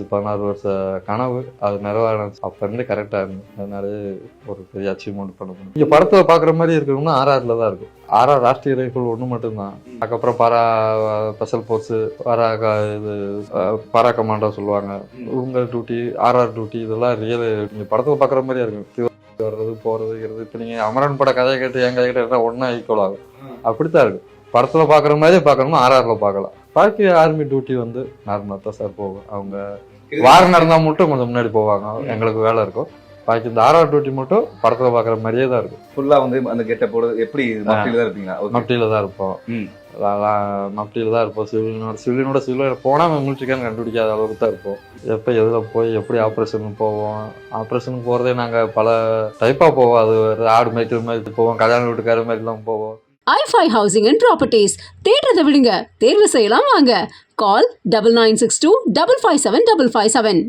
16 வருஷ கனவு அது நிறைவேறணும். அப்ப இருந்து கரெக்டா இருந்தது. அதனால ஒரு பெரிய அச்சீவ்மெண்ட் பண்ண முடியும். நீங்க படத்துல பாக்குற மாதிரி இருக்கணும்னா RRல தான் இருக்கும். RR ராஷ்டிரிய ரைஃபிள் ஒண்ணு மட்டும்தான். அதுக்கப்புறம் ஸ்பெஷல் போர்ஸ், இது பாரா கமாண்டோ சொல்லுவாங்க. உங்க டியூட்டி, RR டியூட்டி, இதெல்லாம் ரியல் நீங்க படத்துல பாக்குற மாதிரியா இருக்கும். வர்றது போறது இப்ப நீங்க அமரன் பட கதையை கேட்டு என் கதை கேட்டு ஒன்னா ஈக்குவல் ஆகும். அப்படித்தான் இருக்கு. படத்துல பாக்குற மாதிரியே பாக்கணுமா RRல பாக்கலாம். பாக்கி ஆர்மி டியூட்டி நார்மலா தான் சார் போகும். அவங்க வாரம் நடந்தா மட்டும் கொஞ்சம் முன்னாடி போவாங்க, எங்களுக்கு வேலை இருக்கும். பாக்கி இந்த RR டியூட்டி மட்டும் படத்துல பாக்குற மாதிரியே தான் இருக்கும். ஃபுல்லா அந்த கெட்ட போட எப்படி மப்டியில தான் இருப்பீங்களா? மப்டியில தான் இருப்போம். மப்டியில தான் இருப்போம். சிவிலியனோட போனா மிலிட்ரிக்கான கண்டுபிடிக்காத அளவுக்கு தான் இருப்போம். எப்ப எதுல போய் எப்படி ஆப்ரேஷனுக்கு போவோம். ஆப்ரேஷனுக்கு போறதே நாங்க பல டைப்பா போவோம். அது ஆடு மேய்க்கிற மாதிரி போவோம், கல்யாண வீட்டுக்கார மாதிரி எல்லாம் போவோம். i5 Housing and Properties. தேடுறதை விடுங்க, தேர்வு செய்யலாம் வாங்க. கால் 9962 557 557.